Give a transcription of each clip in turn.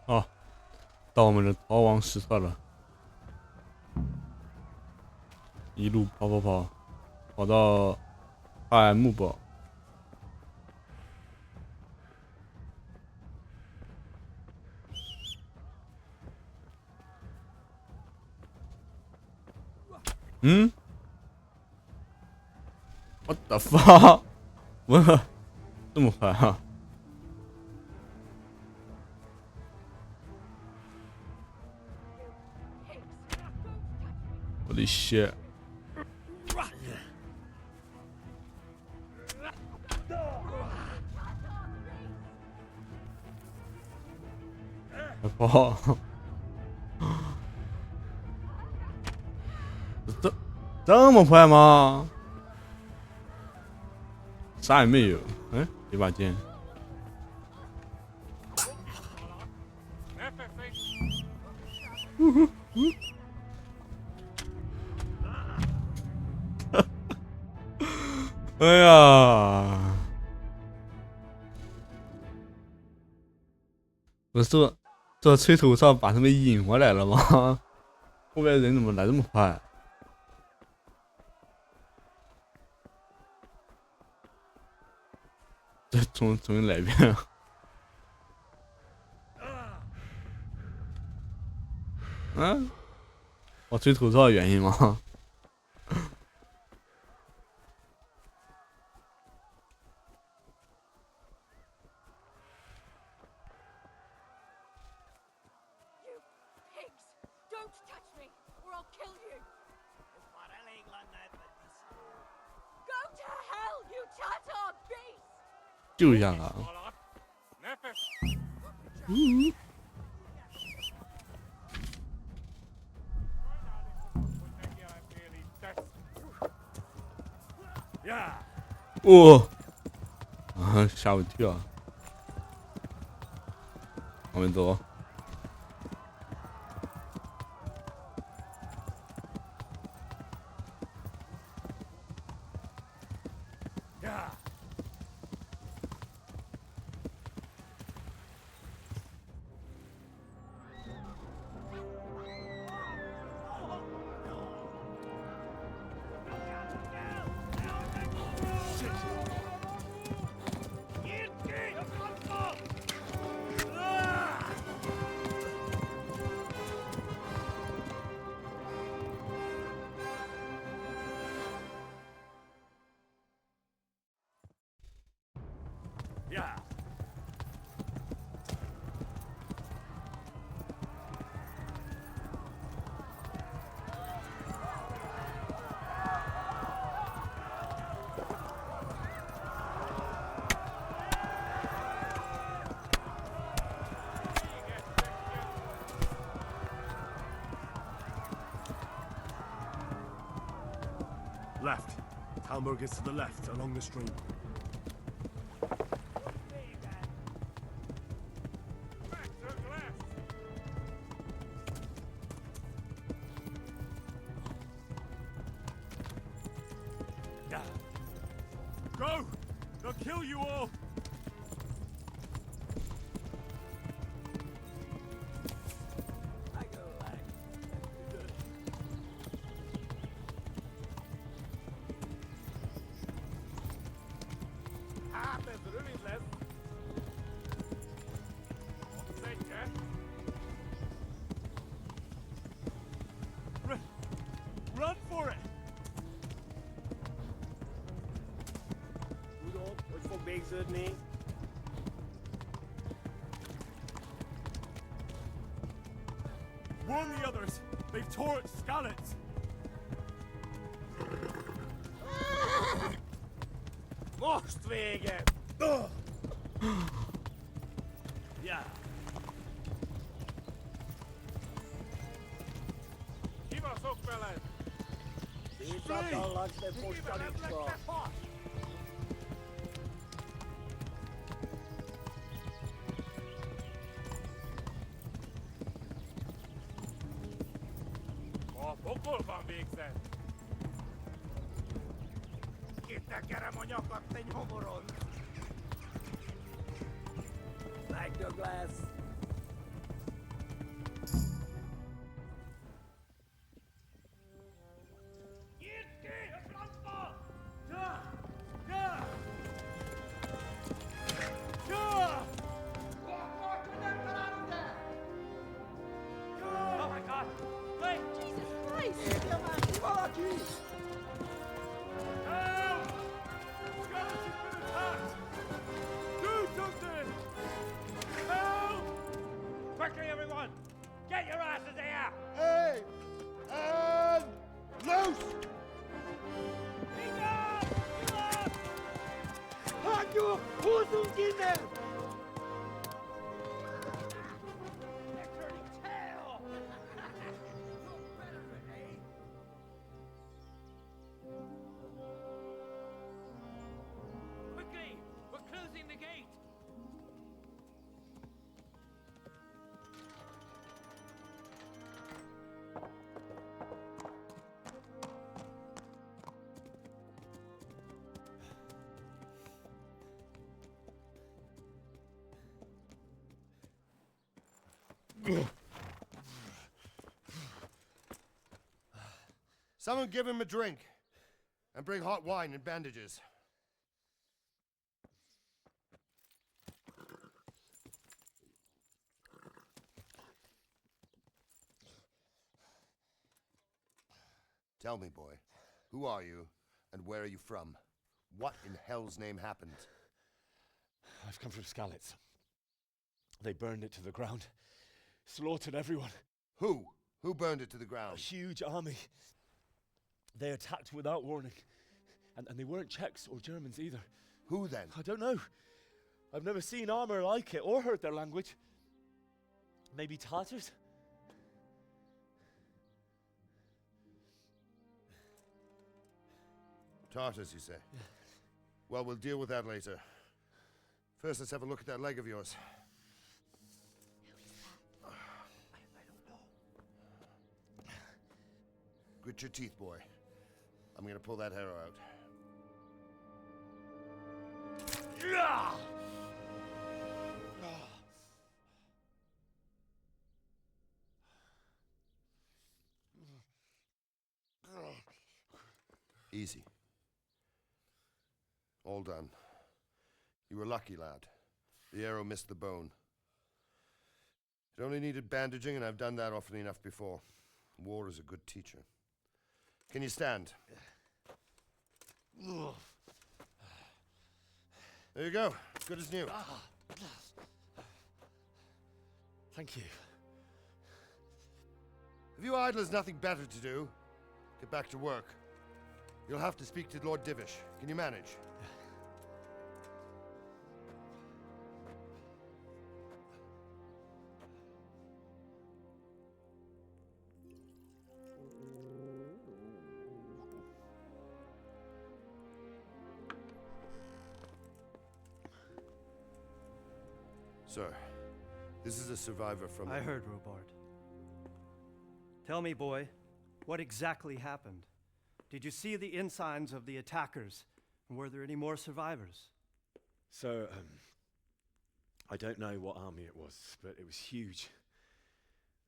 哦，到我们的逃亡时刻了，一路跑到塔尔木堡。嗯，what the fuck？我这么快啊！我的血！快跑！这这么快吗？啥也没有。嗯，一把剑。哎呀！我说这吹头上把他们引过来了吗？后面人怎么来这么快？这重新来一遍。嗯，我吹头上的原因吗？救一下他。嗯。哦，啊，吓我一跳！往前走。Left. Talmud gets to the left, along the stream. Go! They'll kill you all! Run for it! Rudolph, wat voor beek ze het niet? Warn the others! They've tore its scallops! Vorstwegen! Ja. Geef ons ook wel uit. Die zat al langs de voorstellingsstraat. Ook wel van week zijn. Kitakerem a nyakat, te nyomoron! Like Douglas. Skin them! They're turning tail! Quickly! We're closing the gate! Someone give him a drink. And bring hot wine and bandages. Tell me, boy, who are you and where are you from? What in hell's name happened? I've come from Skalitz. They burned it to the ground, slaughtered everyone. Who? Who burned it to the A ground? huge army. They attacked without warning. And they weren't Czechs or Germans either. Who then? I don't know. I've never seen armor like it or heard their language. Maybe Tatars? Tartars, you say? Yeah. Well, we'll deal with that later. First, let's have a look at that leg of yours. I don't know. Grit your teeth, boy. I'm gonna pull that arrow out. Easy. All done. You were lucky, lad. The arrow missed the bone. It only needed bandaging, and I've done that often enough before. War is a good teacher. Can you stand? There you go. Good as new. Thank you. If you idlers nothing better to do, get back to work. You'll have to speak to Lord Divish. Can you manage? Sir, this is a survivor from... I heard, Robard. Tell me, boy, what exactly happened? Did you see the ensigns of the attackers? And were there any more survivors? So, I don't know what army it was, but it was huge.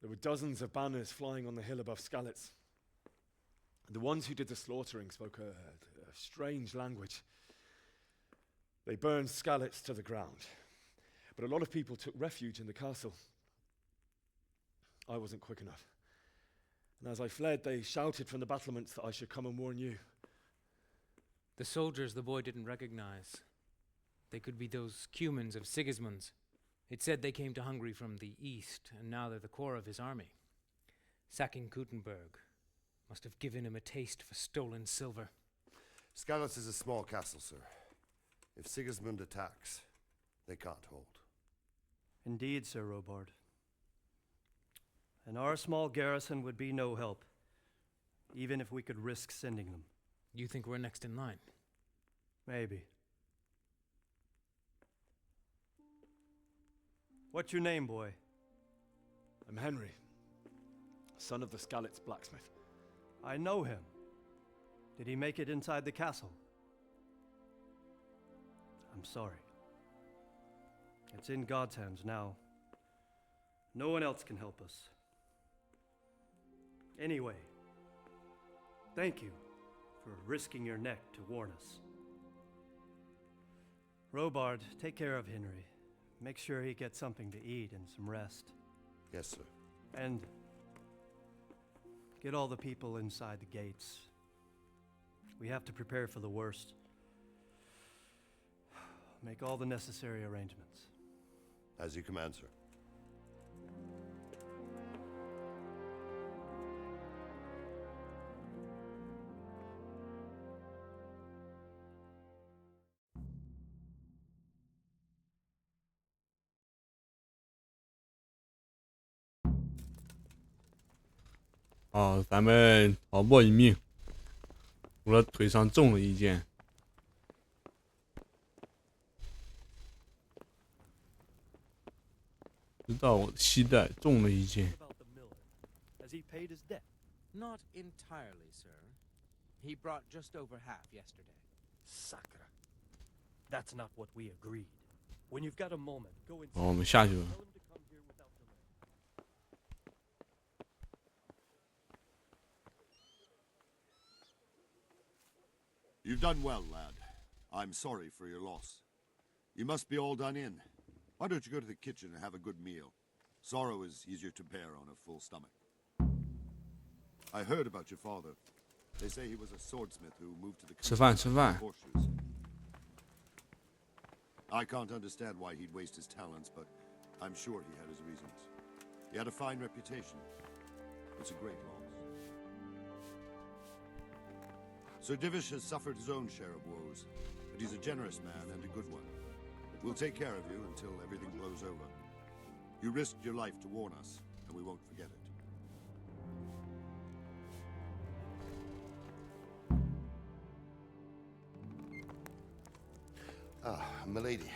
There were dozens of banners flying on the hill above Skalitz. The ones who did the slaughtering spoke a strange language. They burned Skalitz to the ground. But a lot of people took refuge in the castle. I wasn't quick enough. And as I fled, they shouted from the battlements that I should come and warn you. The soldiers the boy didn't recognize. They could be those Cumans of Sigismund's. It said they came to Hungary from the east, and now they're the core of his army. Sacking Gutenberg must have given him a taste for stolen silver. Skalitz is a small castle, sir. If Sigismund attacks, they can't hold. Indeed, Sir Robard. And our small garrison would be no help, even if we could risk sending them. You think we're next in line? Maybe. What's your name, boy? I'm Henry, son of the Skalitz blacksmith. I know him. Did he make it inside the castle? I'm sorry. It's in God's hands now. No one else can help us. Anyway, thank you for risking your neck to warn us. Robard, take care of Henry. Make sure he gets something to eat and some rest. Yes, sir. And get all the people inside the gates. We have to prepare for the worst. Make all the necessary arrangements. As you command, sir. 哦，咱们逃过一命，除了腿上中了一箭。直到我的膝盖中了一箭。 About the miller. Has he paid his debt? Not entirely, sir. He brought just over half yesterday. Sacre. That's not what we agreed. When you've got a moment, go inside. 哦，我们下去了。 Tell him to come here without delay. You've done well, lad. I'm sorry for your loss. You must be all done in. Why don't you go to the kitchen and have a good meal? Sorrow is easier to bear on a full stomach. I heard about your father. They say he was a swordsmith who moved to the 吃饭， countryside 吃 with 饭。 horseshoes. I can't understand why he'd waste his talents, but I'm sure he had his reasons. He had a fine reputation. It's a great loss. Sir Divish has suffered his own share of woes, but he's a generous man and a good one. We'll take care of you until everything blows over. You risked your life to warn us, and we won't forget it. Ah, milady.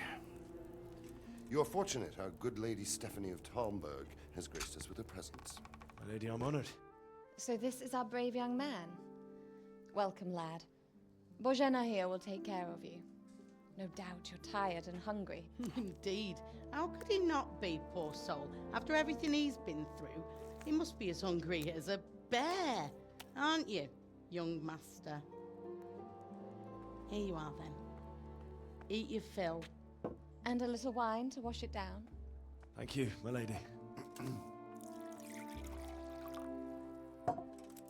You're fortunate our good lady Stephanie of Talmberg has graced us with her presence. My lady, I'm honored. So this is our brave young man. Welcome, lad. Bojena here will take care of you. No doubt you're tired and hungry. Indeed. How could he not be, poor soul? After everything he's been through, he must be as hungry as a bear, aren't you, young master? Here you are, then. Eat your fill. And a little wine to wash it down. Thank you, my lady.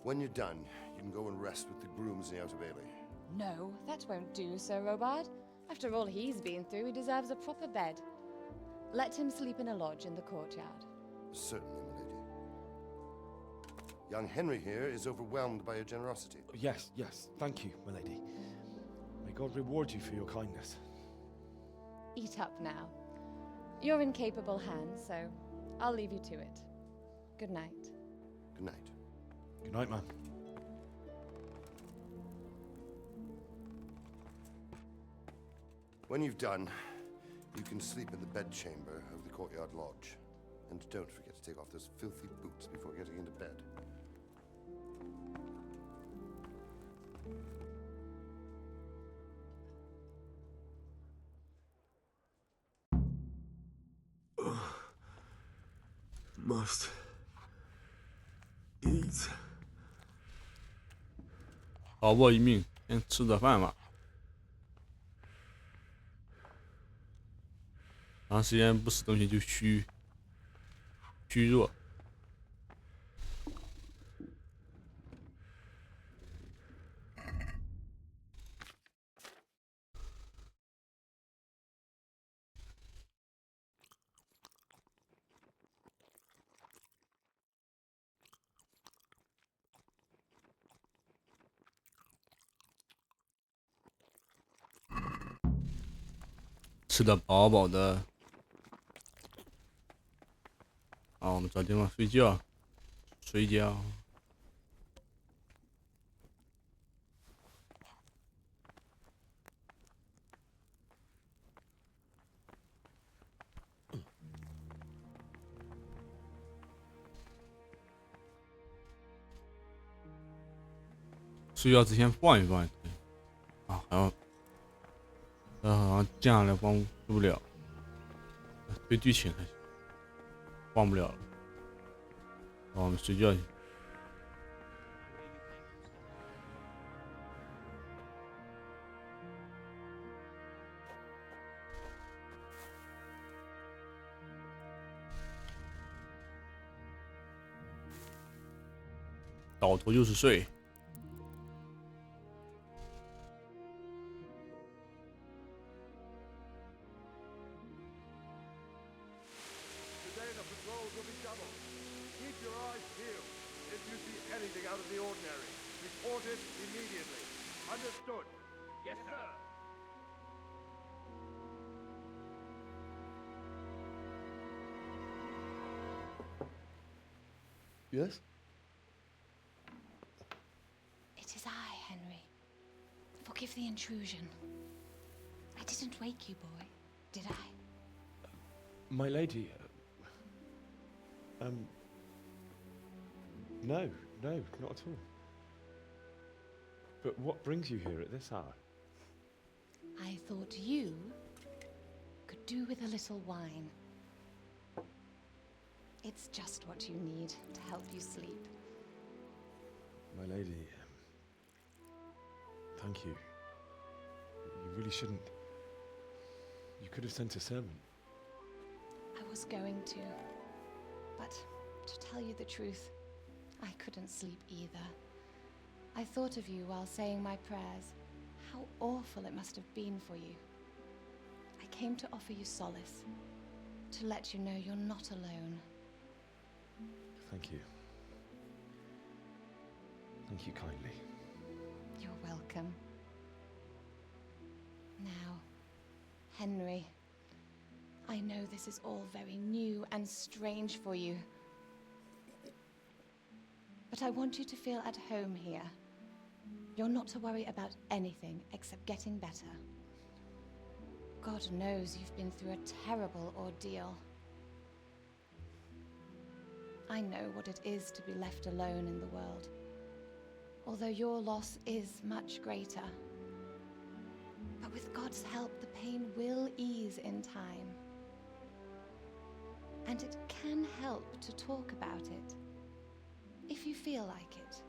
When you're done, you can go and rest with the grooms in the Outer Bailey. No, that won't do, Sir Robard. After all he's been through, he deserves a proper bed. Let him sleep in a lodge in the courtyard. Certainly, milady. Young Henry here is overwhelmed by your generosity. Yes, yes. Thank you, my lady. May God reward you for your kindness. Eat up now. You're in capable hands, so I'll leave you to it. Good night. Good night. Good night, ma'am. When you've done, you can sleep in the bedchamber of the courtyard lodge. And don't forget to take off those filthy boots before getting into bed. Must eat. 逃过一命，先吃点饭吧。长时间不吃东西就虚弱。吃的饱饱的。好，我们找地方睡觉，睡觉。睡觉之前放一放也可以。啊，还要，好像降下来放不了，对剧情还行，放不了了。好，我们睡觉去。倒头就是睡。Today the patrols will be doubled. Keep your eyes peeled. If you see anything out of the ordinary, report it immediately. Understood? Yes, sir. Yes? the intrusion. I didn't wake you, boy, did I? My lady. No, not at all. But what brings you here at this hour? I thought you could do with a little wine. It's just what you need to help you sleep. My lady, thank you. You really shouldn't. You could have sent a servant. I was going to, but to tell you the truth, I couldn't sleep either. I thought of you while saying my prayers. How awful it must have been for you. I came to offer you solace, to let you know you're not alone. Thank you. Thank you kindly. You're welcome. Now, Henry, I know this is all very new and strange for you, but I want you to feel at home here. You're not to worry about anything except getting better. God knows you've been through a terrible ordeal. I know what it is to be left alone in the world, although your loss is much greater. But with God's help, the pain will ease in time. And it can help to talk about it, if you feel like it.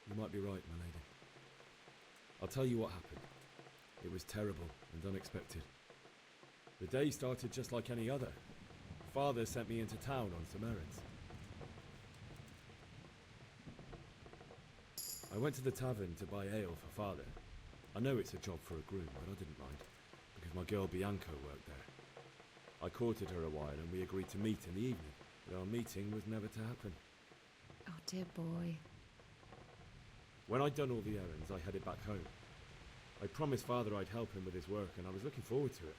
You might be right, my lady. I'll tell you what happened. It was terrible and unexpected. The day started just like any other. Father sent me into town on some errands. I went to the tavern to buy ale for Father. I know it's a job for a groom, but I didn't mind, because my girl Bianca worked there. I courted her a while and we agreed to meet in the evening, but our meeting was never to happen. Oh, dear boy. When I'd done all the errands, I headed back home. I promised Father I'd help him with his work, and I was looking forward to it.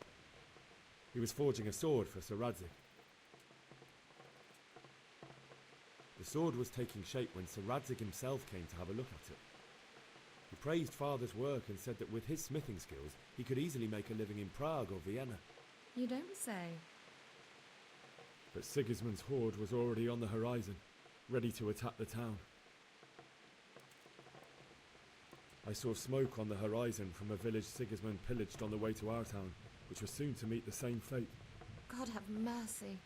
He was forging a sword for Sir Radzig. The sword was taking shape when Sir Radzig himself came to have a look at it. He praised Father's work and said that with his smithing skills, he could easily make a living in Prague or Vienna. You don't say. But Sigismund's horde was already on the horizon, ready to attack the town. I saw smoke on the horizon from a village Sigismund pillaged on the way to our town, which was soon to meet the same fate. God have mercy.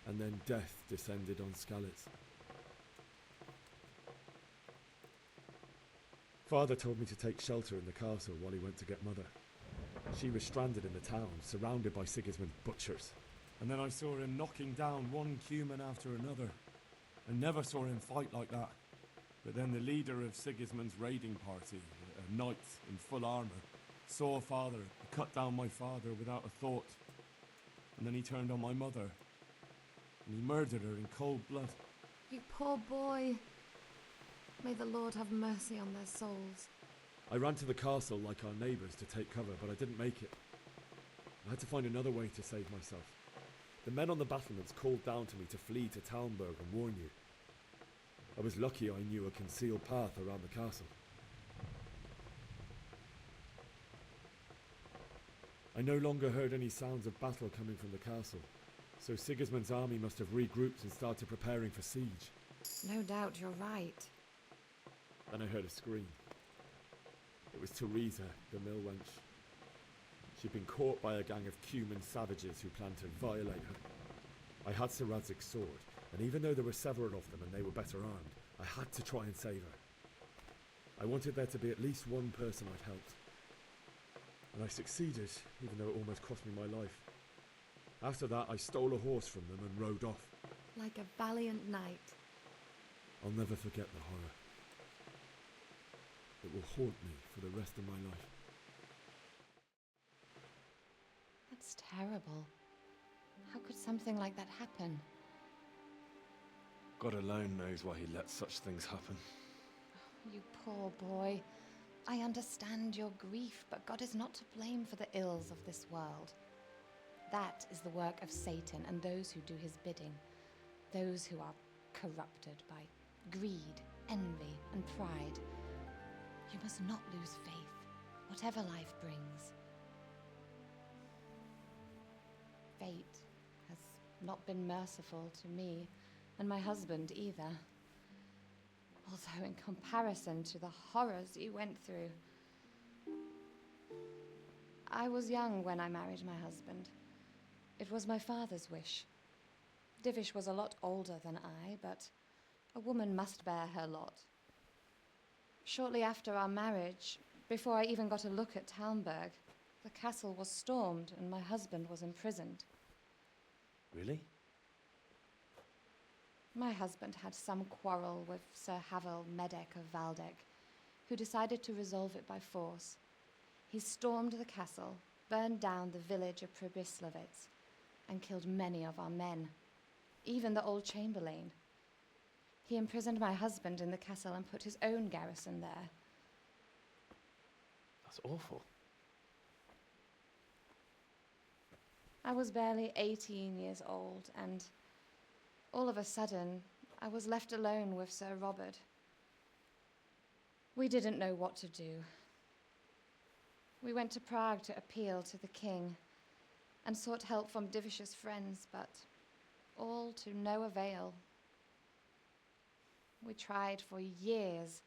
And then death descended on Skalitz. Father told me to take shelter in the castle while he went to get Mother. She was stranded in the town, surrounded by Sigismund's butchers. And then I saw him knocking down one Cuman after another. I never saw him fight like that. But then the leader of Sigismund's raiding party, a knight in full armour, saw Father, cut down my father without a thought. And then he turned on my mother, and he murdered her in cold blood. You poor boy. May the Lord have mercy on their souls. I ran to the castle like our neighbours to take cover, but I didn't make it. I had to find another way to save myself. The men on the battlements called down to me to flee to Talmberg and warn you. I was lucky I knew a concealed path around the castle. I no longer heard any sounds of battle coming from the castle, so Sigismund's army must have regrouped and started preparing for siege. No doubt you're right. Then I heard a scream. It was Teresa, the mill wench. She'd been caught by a gang of Cuman savages who planned to violate her. I had Sir Radzig's sword, and even though there were several of them and they were better armed, I had to try and save her. I wanted there to be at least one person I'd helped. And I succeeded, even though it almost cost me my life. After that, I stole a horse from them and rode off. Like a valiant knight. I'll never forget the horror. It will haunt me for the rest of my life. That's terrible. How could something like that happen? God alone knows why he lets such things happen. You poor boy. I understand your grief, but God is not to blame for the ills of this world. That is the work of Satan and those who do his bidding, those who are corrupted by greed, envy, and pride. You must not lose faith, whatever life brings. Fate has not been merciful to me and my husband either. Although in comparison to the horrors you went through. I was young when I married my husband. It was my father's wish. Divish was a lot older than I, but a woman must bear her lot. Shortly after our marriage, before I even got a look at Talmberg, the castle was stormed and my husband was imprisoned. Really? My husband had some quarrel with Sir Havel Medek of Valdek, who decided to resolve it by force. He stormed the castle, burned down the village of Pribyslavitz, and killed many of our men, even the old chamberlain. He imprisoned my husband in the castle and put his own garrison there. That's awful. I was barely 18 years old, and all of a sudden, I was left alone with Sir Robert. We didn't know what to do. We went to Prague to appeal to the king and sought help from Divish's friends, but all to no avail. We tried for years,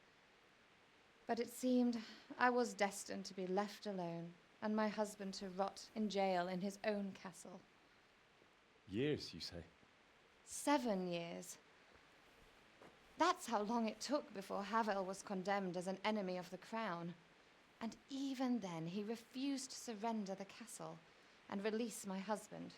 but it seemed I was destined to be left alone and my husband to rot in jail in his own castle. Years, you say? 7 years. That's how long it took before Havel was condemned as an enemy of the crown. And even then, he refused to surrender the castle and release my husband.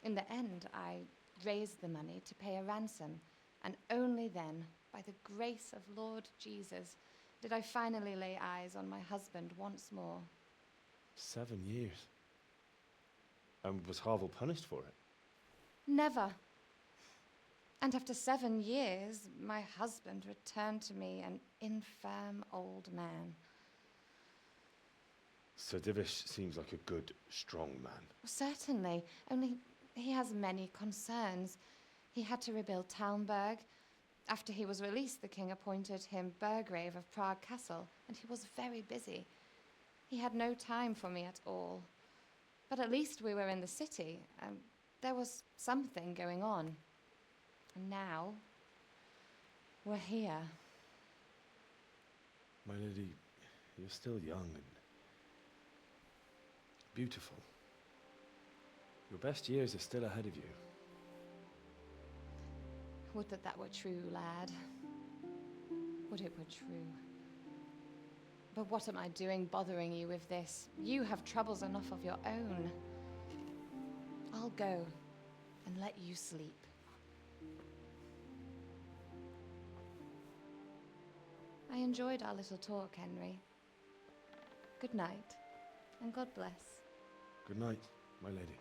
In the end, I raised the money to pay a ransom, and only then, by the grace of Lord Jesus, did I finally lay eyes on my husband once more. 7 years. And was Havel punished for it? Never. And after 7 years, my husband returned to me an infirm old man. Sir Divish seems like a good, strong man. Certainly, only he has many concerns. He had to rebuild Talmberg. After he was released, the king appointed him Burgrave of Prague Castle, and he was very busy. He had no time for me at all. But at least we were in the city, and there was something going on. And now, we're here. My lady, you're still young and beautiful. Your best years are still ahead of you. Would that that were true, lad. Would it were true. But what am I doing bothering you with this? You have troubles enough of your own. I'll go and let you sleep. I enjoyed our little talk, Henry. Good night, and God bless. Good night, my lady.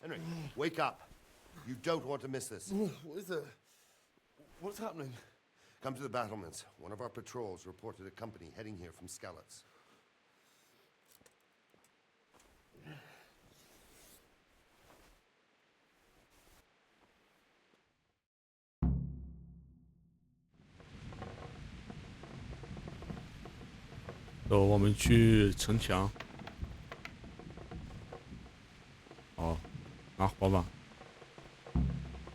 Henry, wake up. You don't want to miss this. What is it? What's happening? Come to the battlements. One of our patrols reported a company heading here from Skalitz. 走，我们去城墙。哦，拿火把。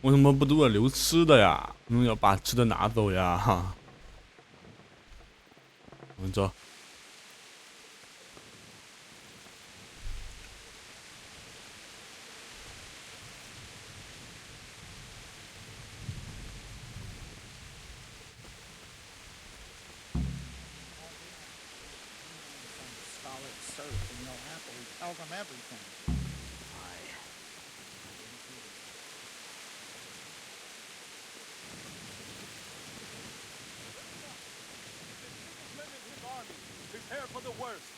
为什么不都要留吃的呀？为什么要把吃的拿走呀？哈。我们走。Scarlet serf, and you'll happily tell them everything. Prepare for the worst,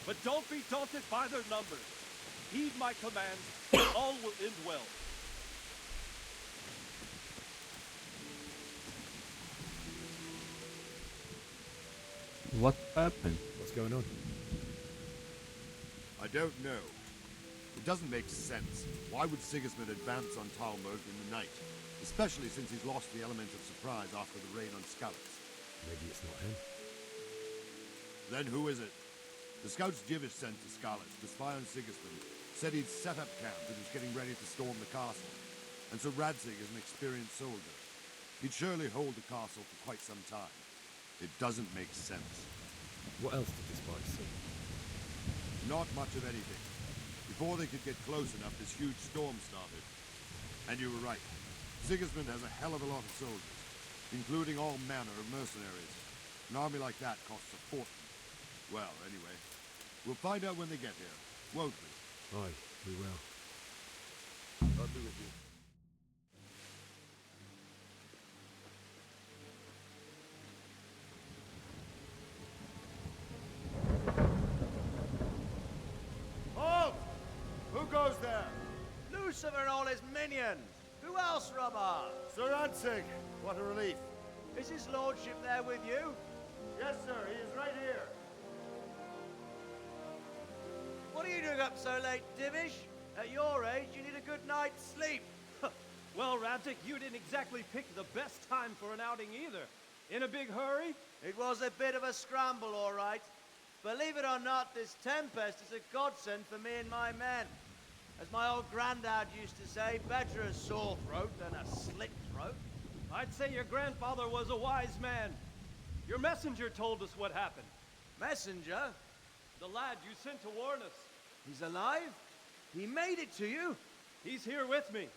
but don't be daunted by their numbers. Heed my commands, and all will end well. What happened? What's going on? I don't know. It doesn't make sense. Why would Sigismund advance on Talmberg in the night? Especially since he's lost the element of surprise after the raid on Skalitz. Maybe it's not him. Then who is it? The scouts Jivish sent to Skalitz to spy on Sigismund said he'd set up camp and was getting ready to storm the castle. And so Radzig is an experienced soldier. He'd surely hold the castle for quite some time. It doesn't make sense. What else did the spies see? Not much of anything. Before they could get close enough, this huge storm started. And you were right. Sigismund has a hell of a lot of soldiers, including all manner of mercenaries. An army like that costs a fortune. Well, anyway, we'll find out when they get here, won't we? Aye, we will. I'll be with you. Halt! Who goes there? Lucifer and all his minions. Who else, Robber? Sir Anzig. What a relief. Is his lordship there with you? Yes, sir. He is right here. What are you doing up so late, Divish? At your age, you need a good night's sleep. Well, Radzig, you didn't exactly pick the best time for an outing either. In a big hurry? It was a bit of a scramble, all right. Believe it or not, this tempest is a godsend for me and my men. As my old granddad used to say, better a sore throat than a slit throat. I'd say your grandfather was a wise man. Your messenger told us what happened. Messenger? The lad you sent to warn us. He's alive? He made it to you? He's here with me.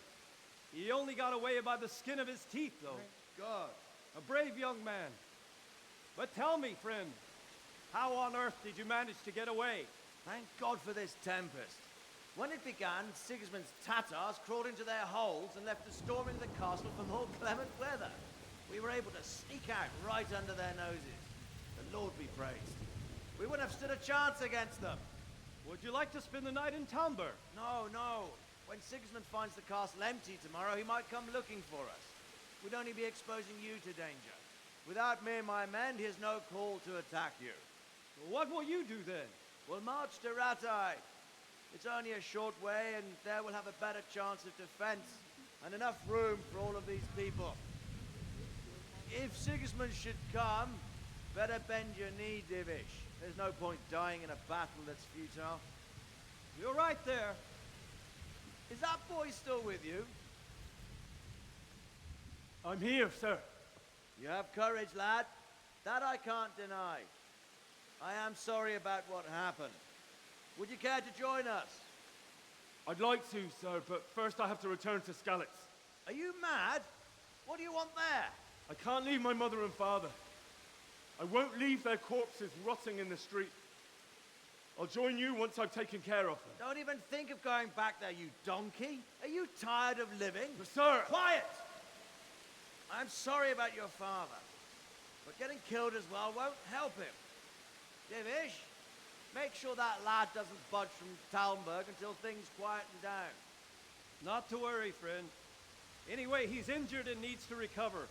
He only got away by the skin of his teeth, though. Thank God. A brave young man. But tell me, friend, how on earth did you manage to get away? Thank God for this tempest. When it began, Sigismund's Tatars crawled into their holes and left us storming the castle for more clement weather. We were able to sneak out right under their noses. The Lord be praised. We wouldn't have stood a chance against them. Would you like to spend the night in Talmberg? No, no. When Sigismund finds the castle empty tomorrow, he might come looking for us. We'd only be exposing you to danger. Without me and my men, he has no call to attack you. What will you do then? We'll march to Ratai. It's only a short way, and there we'll have a better chance of defense and enough room for all of these people. If Sigismund should come, better bend your knee, Divish. There's no point dying in a battle that's futile. You're right there. Is that boy still with you? I'm here, sir. You have courage, lad. That I can't deny. I am sorry about what happened. Would you care to join us? I'd like to, sir, but first I have to return to Skalitz. Are you mad? What do you want there? I can't leave my mother and father. I won't leave their corpses rotting in the street. I'll join you once I've taken care of them. Don't even think of going back there, you donkey. Are you tired of living? But sir! Quiet! I'm sorry about your father, but getting killed as well won't help him. Divish, make sure that lad doesn't budge from Talmberg until things quieten down. Not to worry, friend. Anyway, he's injured and needs to recover.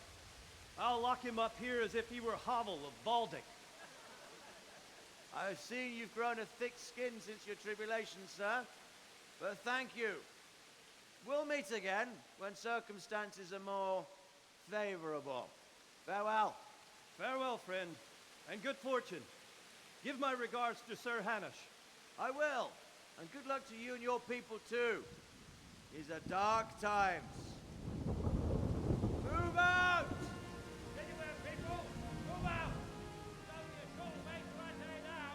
I'll lock him up here as if he were Havel of Baldic. I've seen you've grown a thick skin since your tribulation, sir. But thank you. We'll meet again when circumstances are more favorable. Farewell. Farewell, friend, and good fortune. Give my regards to Sir Hanish. I will. And good luck to you and your people too. These are dark times. Move out! Anywhere, people! Move out! It's only a short way to Rattay now!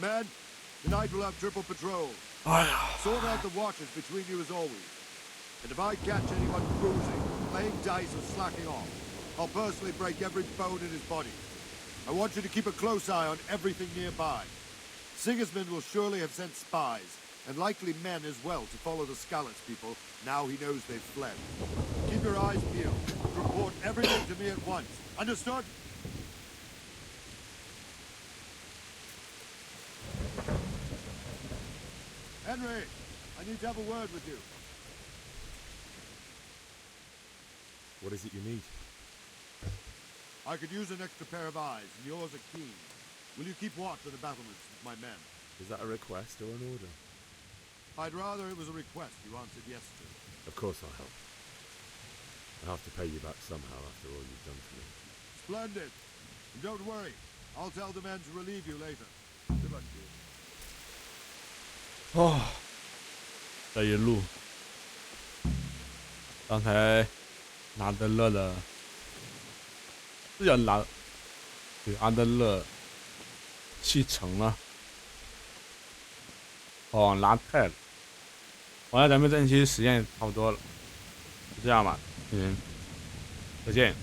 Men, tonight we'll have triple patrol. 哎呀， Sort out the watches between you as always. And if I catch anyone cruising, playing dice or slacking off, I'll personally break every bone in his body. I want you to keep a close eye on everything nearby. Sigismund will surely have sent spies, and likely men as well, to follow the Skalitz people, now he knows they've fled. Keep your eyes peeled. Report everything to me at once. Understood? Henry, I need to have a word with you. What is it you need? I could use an extra pair of eyes, and yours are keen. Will you keep watch on the battlements with my men? Is that a request or an order? I'd rather it was a request you answered yes to. Of course I'll help. I'll have to pay you back somehow after all you've done for me. Splendid. And don't worry, I'll tell the men to relieve you later. Good luck to you. 哦，这一路，刚才拿德勒的，是叫拿，对，阿德勒弃城了，跑往拉泰了。好像咱们这期时间也差不多了，就这样吧，再见。